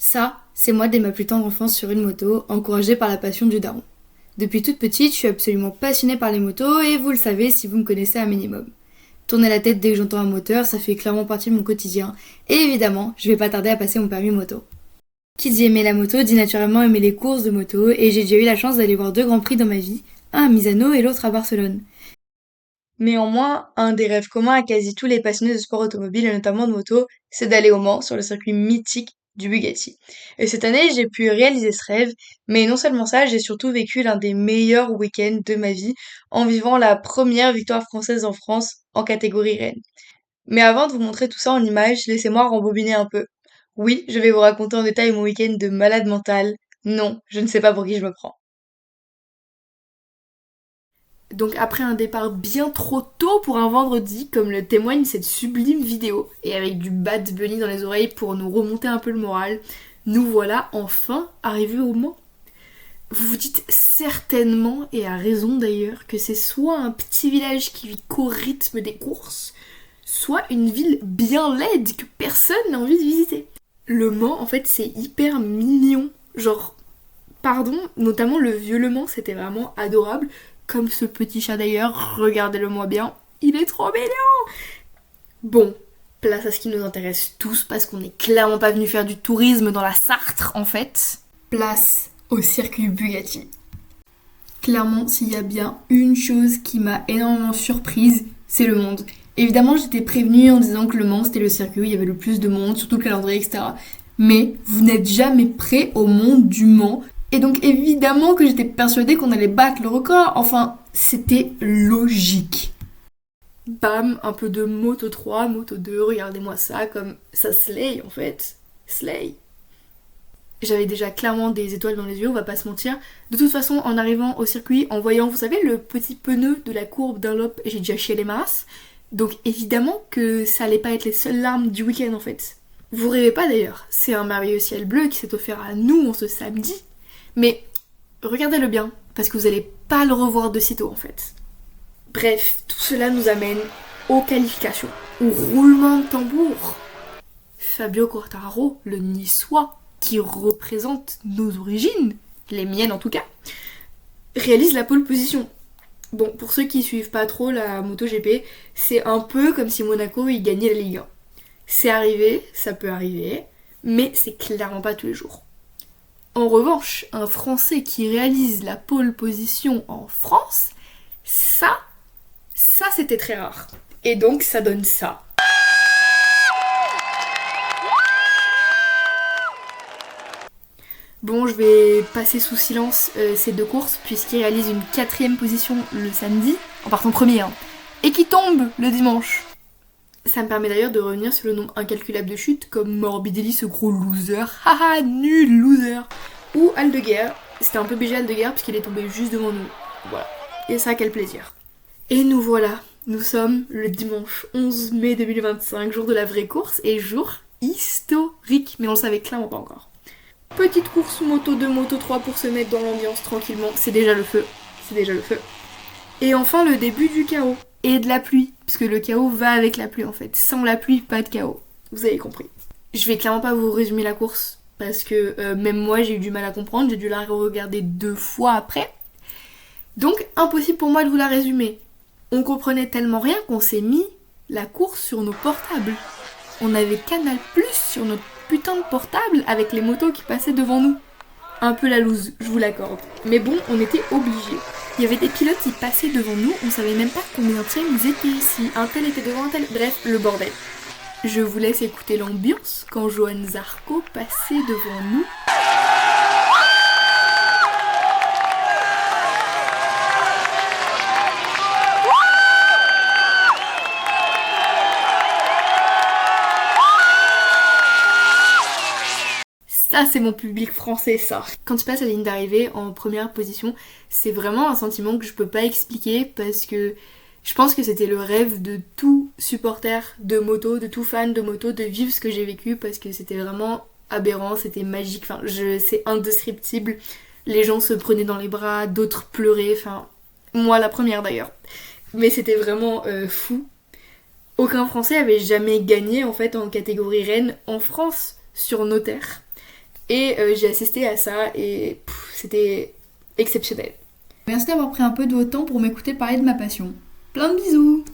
Ça, c'est moi dès ma plus tendre enfance sur une moto, encouragée par la passion du daron. Depuis toute petite, je suis absolument passionnée par les motos et vous le savez si vous me connaissez un minimum. Tourner la tête dès que j'entends un moteur, ça fait clairement partie de mon quotidien. Et évidemment, je vais pas tarder à passer mon permis moto. Qui dit aimer la moto dit naturellement aimer les courses de moto et j'ai déjà eu la chance d'aller voir 2 grands prix dans ma vie, un à Misano et l'autre à Barcelone. Néanmoins, un des rêves communs à quasi tous les passionnés de sport automobile et notamment de moto, c'est d'aller au Mans sur le circuit mythique du Bugatti. Et cette année, j'ai pu réaliser ce rêve, mais non seulement ça, j'ai surtout vécu l'un des meilleurs week-ends de ma vie en vivant la première victoire française en France en catégorie reine. Mais avant de vous montrer tout ça en images, laissez-moi rembobiner un peu. Oui, je vais vous raconter en détail mon week-end de malade mental. Non, je ne sais pas pour qui je me prends. Donc après un départ bien trop tôt pour un vendredi, comme le témoigne cette sublime vidéo, et avec du Bad Bunny dans les oreilles pour nous remonter un peu le moral, nous voilà enfin arrivés au Mans. Vous vous dites certainement, et à raison d'ailleurs, que c'est soit un petit village qui vit qu'au rythme des courses, soit une ville bien laide que personne n'a envie de visiter. Le Mans, en fait, c'est hyper mignon. Genre, pardon, notamment le vieux Le Mans, c'était vraiment adorable. Comme ce petit chat d'ailleurs, regardez-le moi bien, il est trop mignon. Bon, place à ce qui nous intéresse tous, parce qu'on n'est clairement pas venu faire du tourisme dans la Sarthe en fait. Place au circuit Bugatti. Clairement, s'il y a bien une chose qui m'a énormément surprise, c'est le monde. Évidemment, j'étais prévenue en disant que le Mans c'était le circuit où il y avait le plus de monde, surtout le calendrier, etc. Mais vous n'êtes jamais prêt au monde du Mans. Et donc évidemment que j'étais persuadée qu'on allait battre le record. Enfin, c'était logique. Bam, un peu de Moto 3, Moto 2, regardez-moi ça, comme ça slay en fait. Slay. J'avais déjà clairement des étoiles dans les yeux, on va pas se mentir. De toute façon, en arrivant au circuit, en voyant, vous savez, le petit pneu de la courbe Dunlop, j'ai déjà chié les masses. Donc évidemment que ça allait pas être les seules larmes du week-end en fait. Vous rêvez pas d'ailleurs, c'est un merveilleux ciel bleu qui s'est offert à nous en ce samedi. Mais regardez-le bien, parce que vous allez pas le revoir de sitôt en fait. Bref, tout cela nous amène aux qualifications, au roulement de tambour. Fabio Quartararo, le niçois, qui représente nos origines, les miennes en tout cas, réalise la pole position. Bon, pour ceux qui suivent pas trop la MotoGP, c'est un peu comme si Monaco y gagnait la Ligue 1. C'est arrivé, ça peut arriver, mais c'est clairement pas tous les jours. En revanche, un Français qui réalise la pole position en France, ça c'était très rare. Et donc ça donne ça. Bon, je vais passer sous silence ces 2 courses, puisqu'il réalise une 4ème position le samedi, en partant premier, hein, et qui tombe le dimanche. Ça me permet d'ailleurs de revenir sur le nombre incalculable de chutes, comme Morbidelli, ce gros loser, haha, nul loser, ou Aldeguer, c'était un peu BG Aldeguer, puisqu'il est tombé juste devant nous. Voilà. Et ça, quel plaisir. Et nous voilà, nous sommes le dimanche 11 mai 2025, jour de la vraie course, et jour historique, mais on le savait clairement pas encore. Petite course moto 2, moto 3 pour se mettre dans l'ambiance tranquillement, c'est déjà le feu, c'est déjà le feu. Et enfin le début du chaos, et de la pluie, puisque le chaos va avec la pluie en fait, sans la pluie, pas de chaos, vous avez compris. Je vais clairement pas vous résumer la course, parce que même moi j'ai eu du mal à comprendre, j'ai dû la regarder 2 fois après. Donc impossible pour moi de vous la résumer. On comprenait tellement rien qu'on s'est mis la course sur nos portables. On avait Canal Plus sur notre putain de portable avec les motos qui passaient devant nous. Un peu la loose, je vous l'accorde. Mais bon, on était obligés. Il y avait des pilotes qui passaient devant nous, on savait même pas combien ils étaient ici. Un tel était devant un tel, bref, le bordel. Je vous laisse écouter l'ambiance quand Johan Zarco passait devant nous. Ça, c'est mon public français, ça. Quand tu passes la ligne d'arrivée en première position, c'est vraiment un sentiment que je peux pas expliquer parce que je pense que c'était le rêve de tout supporter de moto, de tout fan de moto, de vivre ce que j'ai vécu parce que c'était vraiment aberrant, c'était magique, enfin, c'est indescriptible. Les gens se prenaient dans les bras, d'autres pleuraient, enfin, moi la première d'ailleurs. Mais c'était vraiment fou. Aucun Français avait jamais gagné en fait en catégorie reine en France sur nos terres. Et j'ai assisté à ça et c'était exceptionnel. Merci d'avoir pris un peu de votre temps pour m'écouter parler de ma passion. Plein de bisous!